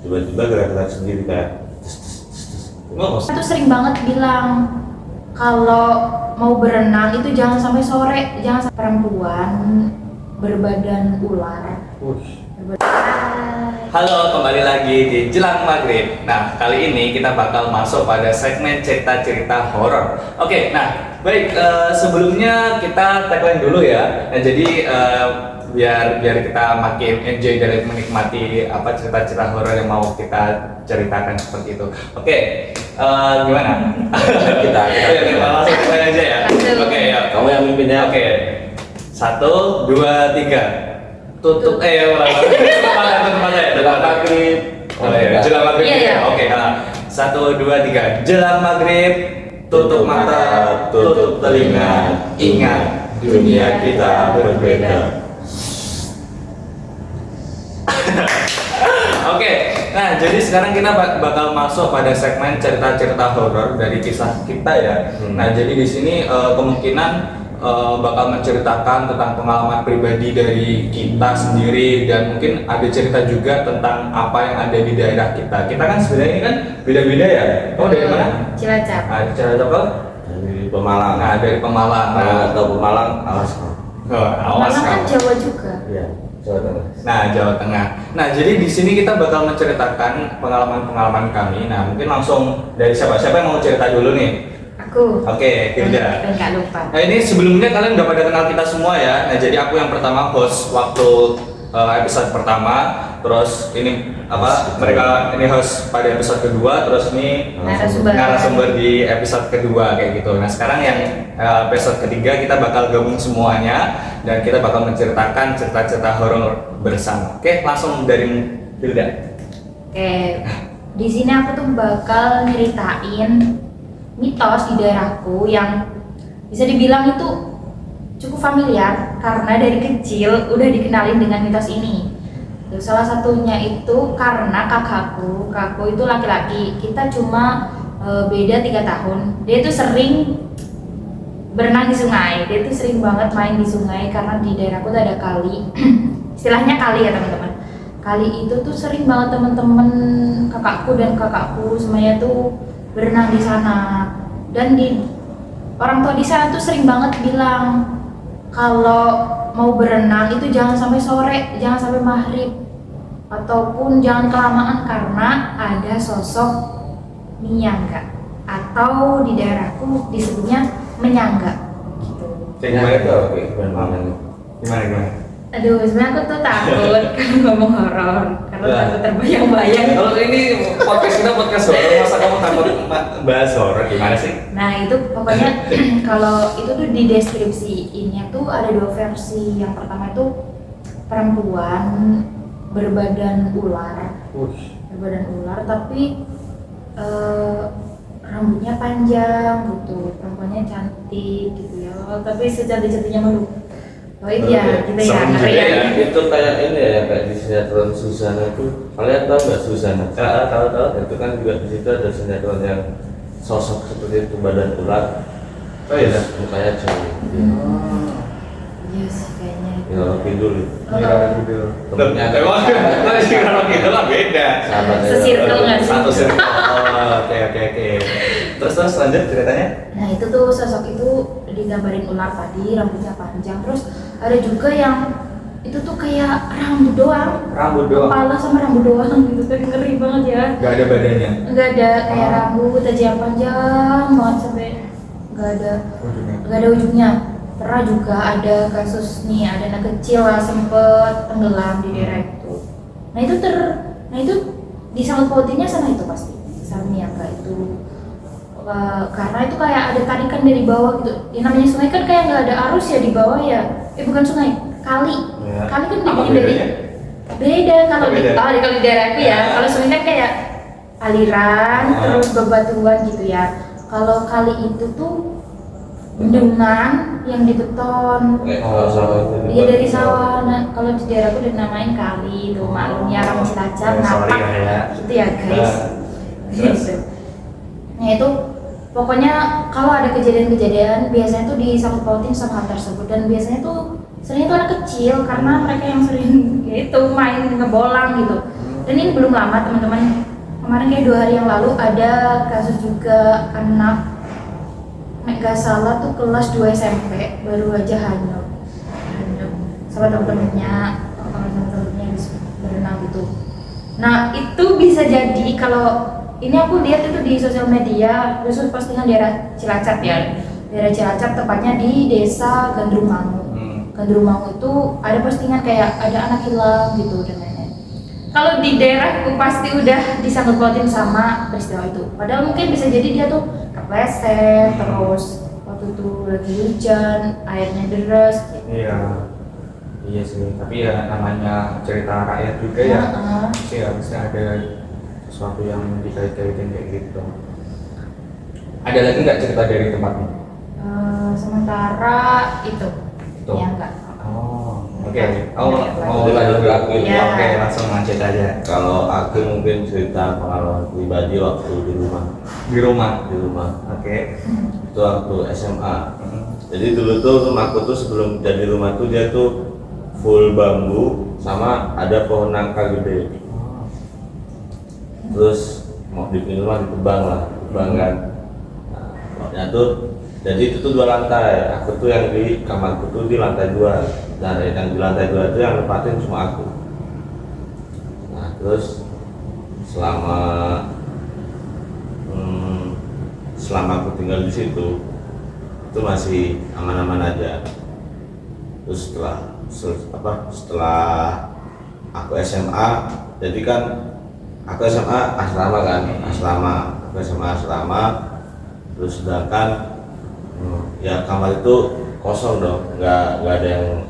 tiba-tiba gerak-gerak sendiri kayak Itu sering banget bilang kalau mau berenang itu jangan sampai sore, jangan sampai perempuan berbadan ular. Halo, kembali lagi di Jelang Maghrib. Nah, kali ini kita bakal masuk pada segmen cerita-cerita horor. Oke, nah, baik. Sebelumnya kita tagline dulu ya. Nah, jadi biar kita makin enjoy dan menikmati apa cerita-cerita horor yang mau kita ceritakan seperti itu. Oke, gimana? kita langsung mulai aja ya. Oke, ya. kamu yang mimpinnya. Oke, 1, 2, 3. Tutup Jelang maghrib. Jelang maghrib. Iya. Oke, 1, 2, 3. Jelang maghrib, tutup mata, tutup telinga. Ingat, dunia kita berbeda. Oke, nah jadi sekarang kita bakal masuk pada segmen cerita-cerita horor dari kisah kita ya. Nah, jadi di sini kemungkinan bakal menceritakan tentang pengalaman pribadi dari kita sendiri dan mungkin ada cerita juga tentang apa yang ada di daerah kita. Kita kan sebenarnya ini kan beda-beda ya. Oh, dari mana? Cilacap. Cilacap apa? Dari Pemalang. Nah, dari Pemalang. Kalau nggak tahu Pemalang, awas kamu. Awas Malang kan kamu. Jawa juga. Iya, Jawa Tengah. Nah, Jawa Tengah. Nah, jadi di sini kita bakal menceritakan pengalaman-pengalaman kami. Nah, mungkin langsung dari siapa yang mau cerita dulu nih? Aku. Oke, Hilda. Dan Kak lupa. Nah, ini sebelumnya kalian udah pada kenal kita semua ya. Nah, jadi aku yang pertama host waktu episode pertama. Terus ini mereka ini host pada episode kedua. Terus ini narasumber di episode kedua kayak gitu. Nah, sekarang yang episode ketiga kita bakal gabung semuanya dan kita bakal menceritakan cerita-cerita horor bersama. Oke, langsung dari Hilda. Oke. Di sini aku tuh bakal nyeritain mitos di daerahku yang bisa dibilang itu cukup familiar karena dari kecil udah dikenalin dengan mitos ini. Salah satunya itu karena kakakku itu laki-laki, kita cuma beda 3 tahun. Dia tuh sering berenang di sungai, dia tuh sering banget main di sungai karena di daerahku tuh ada kali. Istilahnya kali ya teman-teman. Kali itu tuh sering banget teman-teman kakakku semuanya tuh berenang di sana. Dan orang tua di sana tuh sering banget bilang kalau mau berenang itu jangan sampai sore, jangan sampai maghrib, ataupun jangan kelamaan karena ada sosok minyangga atau di daerahku disebutnya menyangga gitu. Gimana itu? Gimana? Aduh, sebenarnya aku tuh takut kalau ngomong horor karena takut terbayang-bayang. Kalau ini podcast horor, masa kamu takut bahas horor gimana sih? Nah, itu pokoknya kalau itu tuh di deskripsiinnya tuh ada 2 versi. Yang pertama itu perempuan berbadan ular. Tapi rambutnya panjang gitu. Perempuannya cantik gitu ya. Tapi secantik-cantiknya malu. Oh iya, gitu ya, ngeri ya. Itu kayak ini ya, kayak di sinetron Susana itu. Kalian tahu nggak Susana? Tahu. Itu kan juga di situ ada sinetron yang sosok seperti itu, badan ular. Oh iya. Mukanya cewek. Iya sih kayaknya. Kalau Kidul. Temennya kalau gitu lah beda. Sesirkel nggak sih? Satu circle. Oke. Terus lanjut ceritanya. Nah, itu tuh sosok itu digambarin ular tadi, rambutnya panjang. Terus ada juga yang itu tuh kayak rambut doang. Kepala sama rambut doang gitu kan, ngeri banget ya. Gak ada badannya. Enggak ada kayak rambut aja yang panjang banget sampai enggak ada ujungnya. Pernah juga ada kasus nih, ada anak kecil lah sempet tenggelam di daerah itu. Nah itu disangkut pautinnya sama itu pasti, sama Miangga itu. Karena itu kayak ada tarikan dari bawah gitu. Yang namanya sungai kan kayak nggak ada arus ya di bawah ya. Bukan sungai, kali. Ya. Kali kan Apa dibikin dari beda kalau di kalau di daerahku ya. Kalau sungai kan kayak aliran terus bebatuan gitu ya. Kalau kali itu tuh bendungan yang dibeton. Iya dari sawah. Nah, kalau di daerahku dinamain kali itu, maklumnya orang Cilacap napak gitu ya guys. Gitu. Nah itu pokoknya kalau ada kejadian-kejadian biasanya tuh disangkut pautin sama hal tersebut, dan biasanya tuh sering itu anak kecil karena mereka yang sering gitu main ngebolang gitu. Dan ini belum lama teman-teman, kemarin kayak 2 hari yang lalu ada kasus juga anak nggak salah tuh kelas 2 SMP baru aja hanyut sama temen-temennya habis berenang gitu. Nah itu bisa jadi kalau ini aku lihat itu di sosial media khusus postingan daerah Cilacap ya, daerah Cilacap tepatnya di desa Gandrumangu. Gandrumangu itu ada postingan kayak ada anak hilang gitu dan lain-lain. Kalau di daerahku pasti udah disangkut pautin sama peristiwa itu. Padahal mungkin bisa jadi dia tuh kepleset terus waktu itu lagi hujan, airnya deras. Gitu. Iya sih. Tapi ya namanya cerita rakyat juga ya. Sih harusnya ada sesuatu yang dikait-kaitin kayak gitu. Ada lagi nggak cerita dari tempatmu? Sementara itu. Tuh. Ya enggak. Oke. Mau lanjut lagi. Ya. Oke, langsung lanjut aja. Kalau aku mungkin cerita pengalaman pribadi waktu di rumah. Oke. Itu waktu SMA. Jadi dulu tuh rumahku tuh sebelum jadi rumah tuh dia tuh full bambu sama ada pohon nangka gede. Terus mau dibikin rumah ditebang kan. Nah, pokoknya tuh jadi itu tuh 2 lantai. Aku tuh yang di kamarku tuh di lantai 2. Dan yang di lantai 2 itu yang nempatin cuma aku. Nah terus selama aku tinggal di situ itu masih aman-aman aja. Terus setelah aku SMA, jadi kan aku SMA asrama, terus sedangkan ya kamar itu kosong dong, nggak ada yang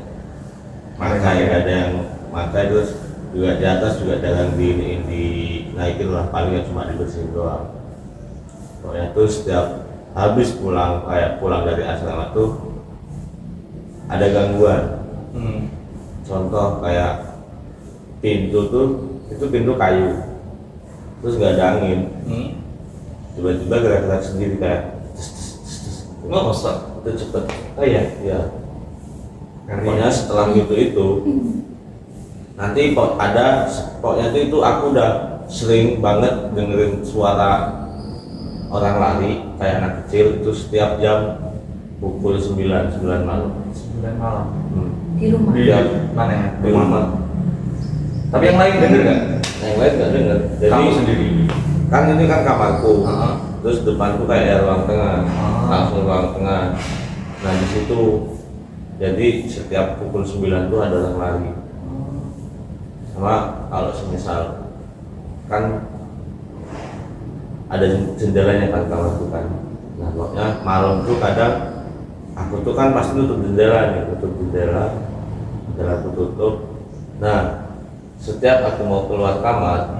makai, terus juga di atas juga jangan dinaikin lah, paling cuma dibersihin doang. Pokoknya tuh setiap habis pulang dari asrama tuh ada gangguan. Contoh kayak pintu tuh, itu pintu kayu, terus nggak ada angin, tiba-tiba gerak-gerak sendiri kayak itu cepet. Oh iya. Pokoknya setelah itu nanti pokoknya itu aku udah sering banget dengerin suara orang lari kayak anak kecil itu setiap jam pukul 9 malam. 9 malam. Di rumah. Di mana ya? Di rumah. Tapi yang lain denger nggak? Yang lain nggak denger. Jadi Kamu sendiri. kan ini kan kamarku. Uh-huh. Terus depanku kayak ruang tengah. Langsung ruang tengah. Nah di situ jadi setiap pukul 9 tuh ada orang lari. Sama kalau semisal kan ada jendelanya kan kamarku kan. Nah pokoknya malam tuh kadang aku tuh kan pasti tutup jendela aku tutup. Nah setiap aku mau keluar kamar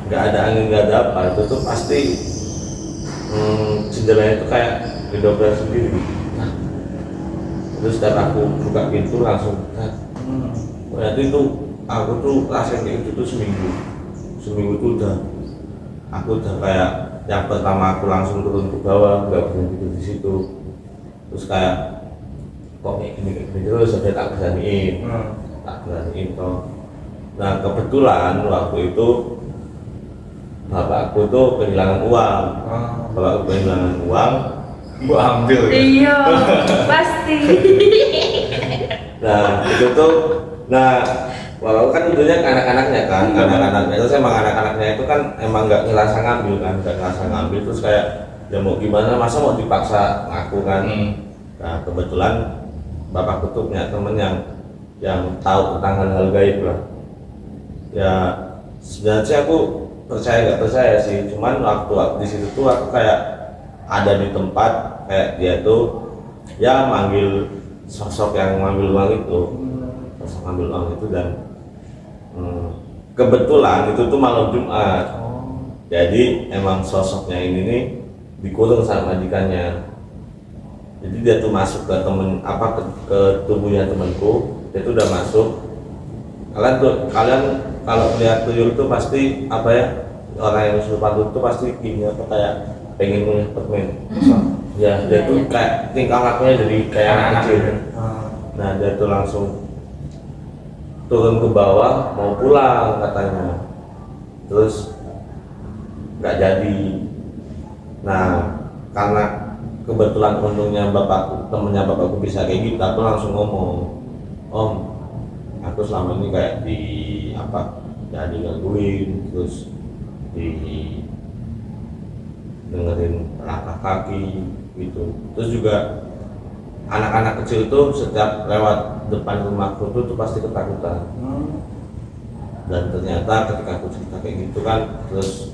nggak ada angin, nggak ada apa, itu tuh pasti jendelanya itu kayak didobrak sendiri. Nah, terus setiap aku buka pintu langsung berarti itu aku tuh rasain kayak gitu tuh seminggu tuh aku udah kayak yang pertama aku langsung turun ke bawah, nggak berhenti di situ. Terus kayak kok gini terus sampai tak beraniin toh. Nah kebetulan waktu itu bapakku tuh kehilangan uang. Gua ambil ya? Iya, pasti. Nah itu tuh, walau kan tentunya anak-anaknya kan, anak-anaknya itu emang anak-anaknya itu kan emang nggak ngerasa ngambil, terus kayak ya mau gimana, masa mau dipaksa ngaku kan. Nah kebetulan bapakku tuh punya temen yang tahu tentang hal-hal gaib lah. Ya sebenarnya aku percaya nggak percaya sih, cuman waktu di situ tuh aku kayak ada di tempat kayak dia tuh ya manggil sosok yang ngambil uang itu, dan kebetulan itu tuh malam Jumat. Jadi emang sosoknya ini nih dikurung sama majikannya. Jadi dia tuh masuk ke ke tubuhnya temanku, dia tuh udah masuk. Kalian kalau lihat tuyul tuh pasti apa ya, orang yang kesurupan itu pasti gini apa kayak pengen punya permen. Ya dia tuh kayak tingkah lakunya jadi kayak anak kecil. Nah dia tuh langsung turun ke bawah mau pulang katanya, terus nggak jadi. Nah karena kebetulan untungnya temennya bapakku bisa kayak gitu, aku langsung ngomong, Om, aku selama ini kayak di ya digangguin, terus di dengerin langkah kaki gitu. Terus juga anak-anak kecil tuh setiap lewat depan rumahku tuh pasti ketakutan. Dan ternyata ketika aku cerita kayak gitu kan, terus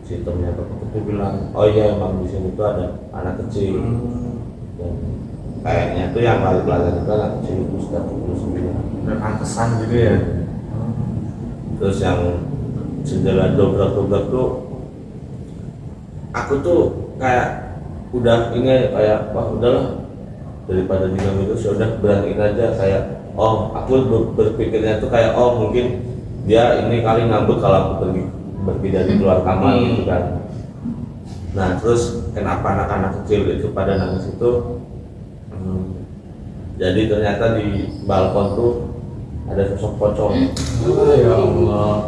si temennya bapakku tuh bilang, oh iya emang di sini tuh ada anak kecil. Dan kayaknya tuh yang lari-lari itu anak kecil itu sudah 29. Udah pantesan gitu ya. Terus yang jendela dobrak-dobrak tuh aku tuh kayak udah ini kayak wah udahlah, daripada diganggu itu sudah beraniin aja, kayak aku berpikirnya tuh kayak mungkin dia ini kali ngambek kalau aku pergi dari keluar kamar gitu kan. Nah terus kenapa anak-anak kecil itu pada nangis itu, jadi ternyata di balkon tuh ada sosok pocong. Ya Allah,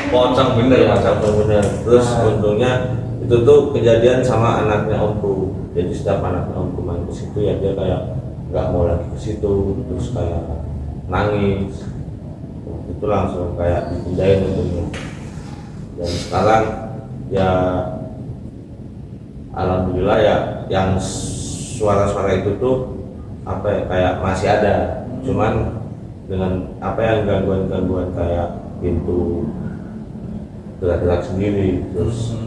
pocong bener Ya, macam. pocong bener. Terus untungnya itu tuh kejadian sama anaknya omku. Jadi setiap anaknya omku main ke situ ya dia kayak nggak mau lagi ke situ, terus kayak nangis. Itu langsung kayak dipindahin untungnya. Dan sekarang ya alhamdulillah ya yang suara-suara itu tuh kayak masih ada, cuman dengan yang gangguan-gangguan kayak pintu gerak-gerak sendiri, terus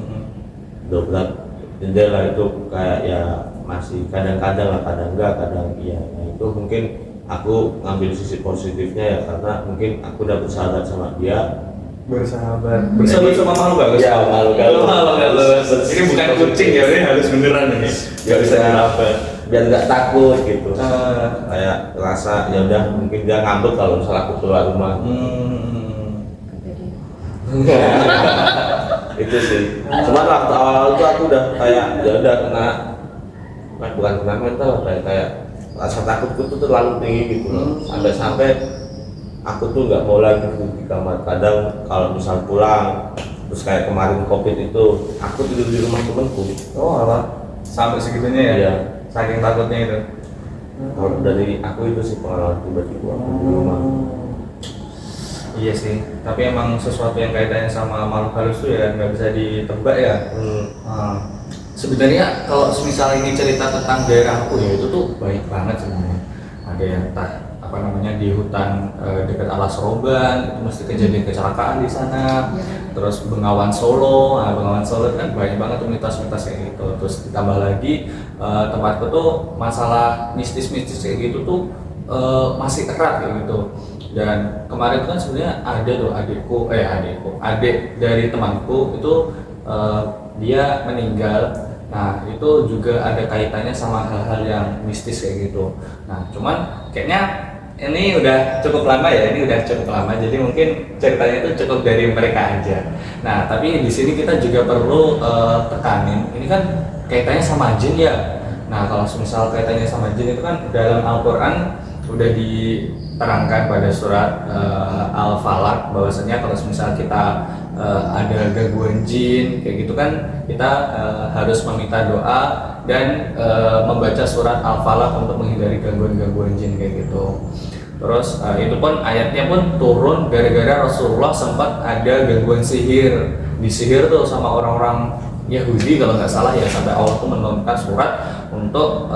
dobrak jendela itu kayak ya masih kadang-kadang lah, kadang enggak, kadang iya. Nah itu mungkin aku ngambil sisi positifnya ya, karena mungkin aku udah bersahabat sama dia. Bersahabat sama makhluk halus. Ya, makhluk halus. Ini bukan kucing ya, ini halus beneran ini. Gak bisa dirapel, biar nggak takut gitu. Kayak rasa ya udah mungkin dia ngambek kalau misalnya aku keluar rumah. Itu sih. Cuman waktu awal itu aku udah kayak ya udah bukan kena mental, kayak rasa takutku tuh terlalu tinggi gitu loh. Sampai aku tuh nggak mau lagi di kamar. Kadang kalau misal pulang, terus kayak kemarin COVID itu, aku tidur di rumah temanku. Oh alah, sampai segitunya ya? Iya. Saking takutnya itu. Kalau dari aku itu sih pengalaman pribadi aku di rumah. Iya sih, tapi emang sesuatu yang kaitannya sama makhluk halus tuh ya nggak bisa ditebak ya. Sebenarnya kalau misalnya ini cerita tentang daerahku ya itu tuh baik banget sebenarnya. Ada yang di hutan dekat Alas Roban itu mesti kejadian kecelakaan di sana. Terus Bengawan Solo, Bengawan Solo kan banyak banget mitos-mitos kayak gitu. Terus ditambah lagi tempatku tuh masalah mistis-mistis kayak gitu tuh masih erat kayak gitu. Dan kemarin kan sebenarnya ada tuh adik dari temanku itu dia meninggal. Nah itu juga ada kaitannya sama hal-hal yang mistis kayak gitu. Nah cuman kayaknya ini udah cukup lama ya, jadi mungkin ceritanya itu cukup dari mereka aja. Nah tapi di sini kita juga perlu tekanin, ini kan kaitannya sama jin ya. Nah kalau misal kaitannya sama jin itu kan dalam Al-Quran udah diterangkan pada surat Al-Falaq bahwasanya kalau misal kita ada gangguan jin kayak gitu kan kita harus meminta doa dan membaca surat Al-Falaq untuk menghindari gangguan-gangguan jin kayak gitu. Terus itu pun ayatnya pun turun gara-gara Rasulullah sempat ada gangguan sihir, disihir tuh sama orang-orang Yahudi kalau nggak salah ya, sampai Allah tuh menurunkan surat untuk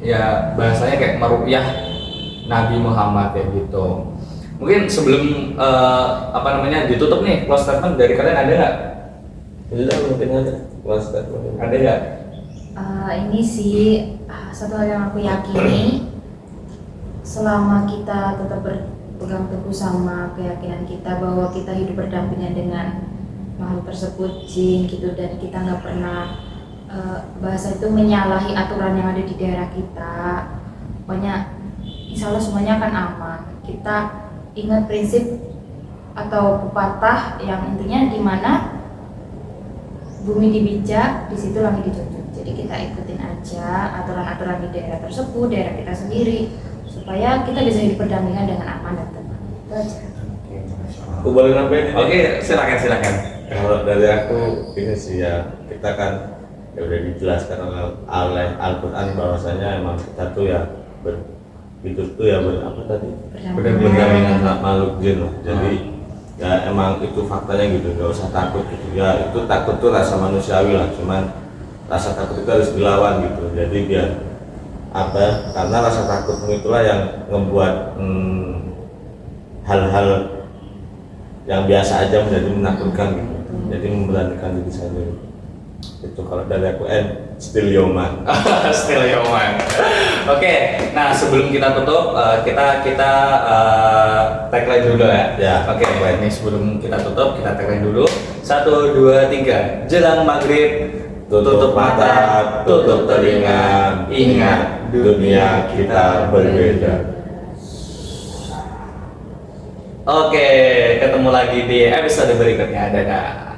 ya bahasanya kayak meruqyah Nabi Muhammad kayak gitu. Mungkin sebelum ditutup nih close statement dari kalian ada nggak? Mungkin ada close statement. Ada nggak? Ini sih satu hal yang aku yakini, selama kita tetap berpegang teguh sama keyakinan kita bahwa kita hidup berdampingan dengan makhluk tersebut, jin gitu, dan kita nggak pernah bahasa itu menyalahi aturan yang ada di daerah kita, pokoknya insya Allah semuanya akan aman. Kita ingat prinsip atau pepatah yang intinya di mana bumi dibijak, di situ langit dijunjung. Jadi kita ikutin aja aturan-aturan di daerah tersebut, daerah kita sendiri, supaya kita bisa hidup berdampingan dengan aman dan tenang. aja. Aku boleh nambahin ini? Oke, silakan. Kalau dari aku ini sih ya, kita kan ya udah dijelaskan oleh Al-Quran bahwasanya emang kita tuh ya hidup tuh ya apa tadi? Berdampingan sama makhluk jin loh. Jadi ya emang itu faktanya gitu, nggak usah takut gitu ya. Itu takut tuh rasa manusiawi lah, cuman rasa takut itu harus dilawan gitu. Jadi biar apa? Karena rasa takutmu itulah yang membuat hal-hal yang biasa aja menjadi menakutkan gitu. Jadi memberanikan diri saya gitu. Itu kalau dari aku still Yoman. Still Yoman. Oke, nah sebelum kita tutup, kita tagline dulu ya. Ya. Oke, ini sebelum kita tutup, kita tagline dulu. 1, 2, 3. Jelang maghrib, tutup mata, tutup telinga, ingat dunia kita berbeda. Oke, ketemu lagi di episode berikutnya. Dadah.